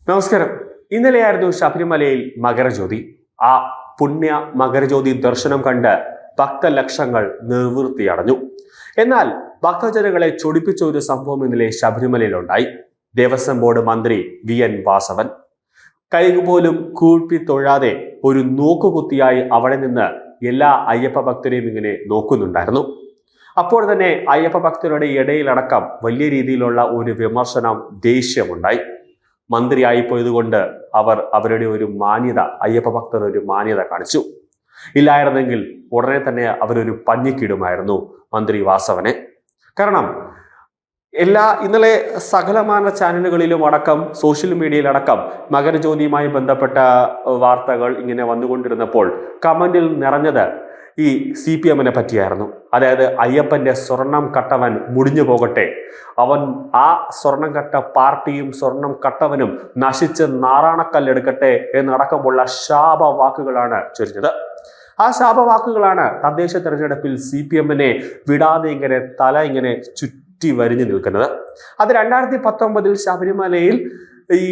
നമസ്കാരം. ഇന്നലെയായിരുന്നു ശബരിമലയിൽ മകരജ്യോതി. ആ പുണ്യ മകരജ്യോതി ദർശനം കണ്ട് ഭക്തലക്ഷങ്ങൾ നിർവൃത്തിയടഞ്ഞു. എന്നാൽ ഭക്തജനങ്ങളെ ചൊടിപ്പിച്ച ഒരു സംഭവം ഇന്നലെ ശബരിമലയിലുണ്ടായി. ദേവസ്വം ബോർഡ് മന്ത്രി VN വാസവൻ കൈപോലും കൂപ്പി തൊഴാതെ ഒരു നോക്കുകുത്തിയായി അവിടെ നിന്ന് എല്ലാ അയ്യപ്പ ഭക്തരെയും ഇങ്ങനെ നോക്കുന്നുണ്ടായിരുന്നു. അപ്പോൾ തന്നെ അയ്യപ്പ ഭക്തരുടെ ഇടയിലടക്കം വലിയ രീതിയിലുള്ള ഒരു വിമർശനം, ദേഷ്യമുണ്ടായി. മന്ത്രിയായിപ്പോയതുകൊണ്ട് അവരുടെ ഒരു മാന്യത, അയ്യപ്പ ഭക്തർ ഒരു മാന്യത കാണിച്ചു. ഇല്ലായിരുന്നെങ്കിൽ ഉടനെ തന്നെ അവരൊരു പഞ്ഞിക്കിടുമായിരുന്നു മന്ത്രി വാസവനെ. കാരണം ഇന്നലെ സകലമാന ചാനലുകളിലും അടക്കം സോഷ്യൽ മീഡിയയിലടക്കം മകരജ്യോതിയുമായി ബന്ധപ്പെട്ട വാർത്തകൾ ഇങ്ങനെ വന്നുകൊണ്ടിരുന്നപ്പോൾ കമന്റിൽ നിറഞ്ഞത് ഈ CPM പറ്റിയായിരുന്നു. അതായത് അയ്യപ്പന്റെ സ്വർണം കട്ടവൻ മുടിഞ്ഞു പോകട്ടെ, അവൻ ആ സ്വർണം കട്ട പാർട്ടിയും സ്വർണം കട്ടവനും നശിച്ച് നാറാണക്കല്ലെടുക്കട്ടെ എന്നടക്കമുള്ള ശാപവാക്കുകളാണ് ചൊരിഞ്ഞത്. ആ ശാപവാക്കുകളാണ് തദ്ദേശ തെരഞ്ഞെടുപ്പിൽ CPM വിടാതെ ഇങ്ങനെ തല ഇങ്ങനെ ചുറ്റി വരിഞ്ഞു നിൽക്കുന്നത്. അത് 2019 ശബരിമലയിൽ ഈ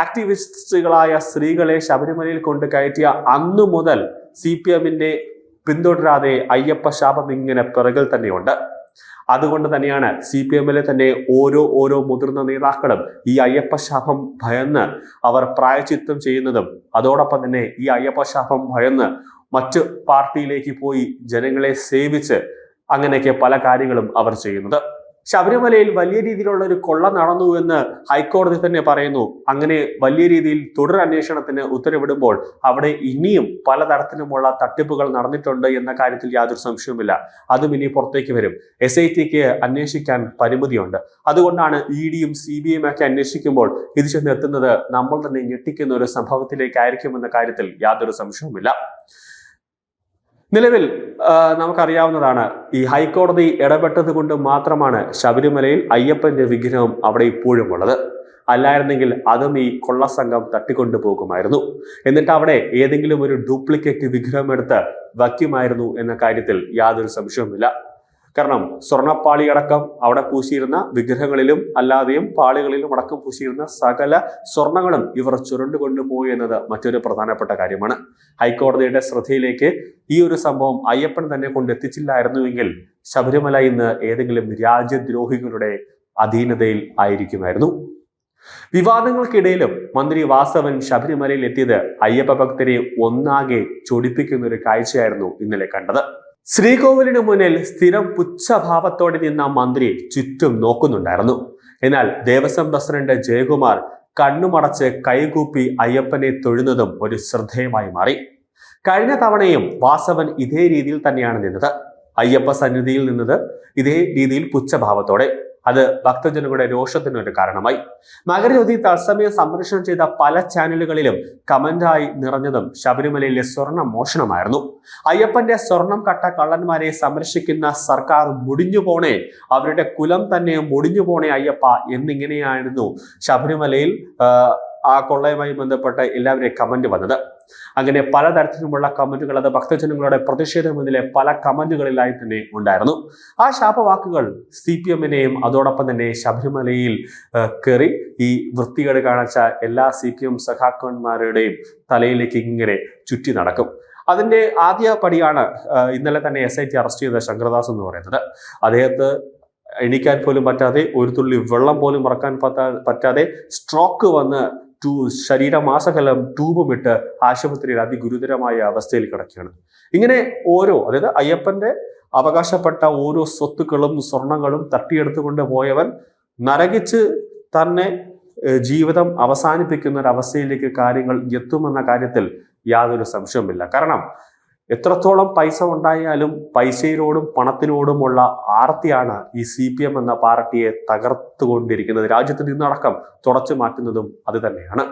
ആക്ടിവിസ്റ്റുകളായ സ്ത്രീകളെ ശബരിമലയിൽ കൊണ്ട് കയറ്റിയ അന്നു മുതൽ CPM പിന്തുടരാതെ അയ്യപ്പ ശാപം ഇങ്ങനെ പിറകിൽ തന്നെയുണ്ട്. അതുകൊണ്ട് തന്നെയാണ് CPM തന്നെ ഓരോ മുതിർന്ന നേതാക്കളും ഈ അയ്യപ്പ ശാപം ഭയന്ന് അവർ പ്രായശ്ചിത്തം ചെയ്യുന്നതും, അതോടൊപ്പം തന്നെ ഈ അയ്യപ്പ ശാപം ഭയന്ന് മറ്റു പാർട്ടിയിലേക്ക് പോയി ജനങ്ങളെ സേവിച്ച് അങ്ങനെയൊക്കെ പല കാര്യങ്ങളും അവർ ചെയ്യുന്നത്. ശബരിമലയിൽ വലിയ രീതിയിലുള്ള ഒരു കൊള്ള നടന്നു എന്ന് ഹൈക്കോടതി തന്നെ പറയുന്നു. അങ്ങനെ വലിയ രീതിയിൽ തുടർ അന്വേഷണത്തിന് ഉത്തരവിടുമ്പോൾ അവിടെ ഇനിയും പലതരത്തിലുമുള്ള തട്ടിപ്പുകൾ നടന്നിട്ടുണ്ട് എന്ന കാര്യത്തിൽ യാതൊരു സംശയവുമില്ല. അതും ഇനി പുറത്തേക്ക് വരും. SITക്ക് അന്വേഷിക്കാൻ പരിമിതിയുണ്ട്. അതുകൊണ്ടാണ് EDയും CBIയും ഒക്കെ അന്വേഷിക്കുമ്പോൾ ഇത് ചെന്നെത്തുന്നത് നമ്മൾ തന്നെ ഞെട്ടിക്കുന്ന ഒരു സംഭവത്തിലേക്കായിരിക്കുമെന്ന കാര്യത്തിൽ യാതൊരു സംശയവുമില്ല. നിലവിൽ നമുക്കറിയാവുന്നതാണ്, ഈ ഹൈക്കോടതി ഇടപെട്ടത് കൊണ്ട് മാത്രമാണ് ശബരിമലയിൽ അയ്യപ്പന്റെ വിഗ്രഹം അവിടെ ഇപ്പോഴും ഉള്ളത്. അല്ലായിരുന്നെങ്കിൽ അതും ഈ കൊള്ളസംഘം തട്ടിക്കൊണ്ടു പോകുമായിരുന്നു. എന്നിട്ട് അവിടെ ഏതെങ്കിലും ഒരു ഡ്യൂപ്ലിക്കേറ്റ് വിഗ്രഹം എടുത്ത് വയ്ക്കുമായിരുന്നു എന്ന കാര്യത്തിൽ യാതൊരു സംശയവുമില്ല. കാരണം സ്വർണ്ണപ്പാളി അടക്കം അവിടെ പൂശിയിരുന്ന വിഗ്രഹങ്ങളിലും അല്ലാതെയും പാളികളിലും അടക്കം പൂശിയിരുന്ന സകല സ്വർണങ്ങളും ഇവർ ചുരുണ്ടുകൊണ്ടുപോയി എന്നത് മറ്റൊരു പ്രധാനപ്പെട്ട കാര്യമാണ്. ഹൈക്കോടതിയുടെ ശ്രദ്ധയിലേക്ക് ഈ ഒരു സംഭവം അയ്യപ്പൻ തന്നെ കൊണ്ടെത്തിച്ചില്ലായിരുന്നുവെങ്കിൽ ശബരിമല ഇന്ന് ഏതെങ്കിലും രാജ്യദ്രോഹികളുടെ അധീനതയിൽ ആയിരിക്കുമായിരുന്നു. വിവാദങ്ങൾക്കിടയിലും മന്ത്രി വാസവൻ ശബരിമലയിൽ എത്തിയത് അയ്യപ്പ ഭക്തരെ ഒന്നാകെ ചൊടിപ്പിക്കുന്ന ഒരു കാഴ്ചയായിരുന്നു ഇന്നലെ കണ്ടത്. ശ്രീകോവിലിന് മുന്നിൽ സ്ഥിരം പുച്ഛഭാവത്തോടെ നിന്ന മന്ത്രി ചുറ്റും നോക്കുന്നുണ്ടായിരുന്നു. എന്നാൽ ദേവസ്വം പ്രസിഡന്റ് ജയകുമാർ കണ്ണുമടച്ച് കൈകൂപ്പി അയ്യപ്പനെ തൊഴുന്നതും ഒരു ശ്രദ്ധേയമായി മാറി. കഴിഞ്ഞ തവണയും വാസവൻ ഇതേ രീതിയിൽ തന്നെയാണ് നിന്നത്. അയ്യപ്പ സന്നിധിയിൽ നിന്നത് ഇതേ രീതിയിൽ പുച്ഛഭാവത്തോടെ. അത് ഭക്തജനങ്ങളുടെ രോഷത്തിനൊരു കാരണമായി. മകരജ്യോതി തത്സമയം സംപ്രേഷണം ചെയ്ത പല ചാനലുകളിലും കമന്റായി നിറഞ്ഞതും ശബരിമലയിലെ സ്വർണ്ണ മോഷണമായിരുന്നു. അയ്യപ്പന്റെ സ്വർണം കട്ട കള്ളന്മാരെ സംരക്ഷിക്കുന്ന സർക്കാർ മുടിഞ്ഞു പോണേ, അവരുടെ കുലം തന്നെ മുടിഞ്ഞു പോണേ അയ്യപ്പ എന്നിങ്ങനെയായിരുന്നു ശബരിമലയിൽ ആ കൊള്ളയുമായി ബന്ധപ്പെട്ട എല്ലാവരെയും കമന്റ് വന്നത്. അങ്ങനെ പലതരത്തിലുമുള്ള കമന്റുകൾ, അത് ഭക്തജനങ്ങളുടെ പ്രതിഷേധമെന്നിലെ പല കമന്റുകളിലായി തന്നെ ഉണ്ടായിരുന്നു. ആ ശാപവാക്കുകൾ CPMനെയും അതോടൊപ്പം തന്നെ ശബരിമലയിൽ കയറി ഈ വൃത്തികേട് കാണിച്ച എല്ലാ CPM സഖാക്കന്മാരുടെയും തലയിലേക്ക് ഇങ്ങനെ ചുറ്റി നടക്കും. അതിന്റെ ആദ്യ പടിയാണ് ഇന്നലെ തന്നെ SIT അറസ്റ്റ് ചെയ്ത ശങ്കരദാസ് എന്ന് പറയുന്നത്. അദ്ദേഹത്തെ എണീക്കാൻ പോലും പറ്റാതെ, ഒരു തുള്ളി വെള്ളം പോലും ഇറക്കാൻ പറ്റാതെ സ്ട്രോക്ക് വന്ന് ശരീരമാസകലം ട്യൂബുമിട്ട് ആശുപത്രിയിൽ അതിഗുരുതരമായ അവസ്ഥയിൽ കിടക്കുകയാണ്. ഇങ്ങനെ അതായത് അയ്യപ്പന്റെ അവകാശപ്പെട്ട ഓരോ സ്വത്തുക്കളും സ്വർണങ്ങളും തട്ടിയെടുത്തുകൊണ്ട് പോയവൻ നരകിച്ച് തന്നെ ജീവിതം അവസാനിപ്പിക്കുന്ന ഒരു അവസ്ഥയിലേക്ക് കാര്യങ്ങൾ എത്തുമെന്ന കാര്യത്തിൽ യാതൊരു സംശയവുമില്ല. കാരണം എത്രത്തോളം പൈസ ഉണ്ടായാലും പൈസയിലോടും പണത്തിനോടുമുള്ള ആർത്തിയാണ് ഈ CPM എന്ന പാർട്ടിയെ തകർത്തുകൊണ്ടിരിക്കുന്നത്. രാജ്യത്ത് നിന്നടക്കം തുടച്ചു മാറ്റുന്നതും അത് തന്നെയാണ്.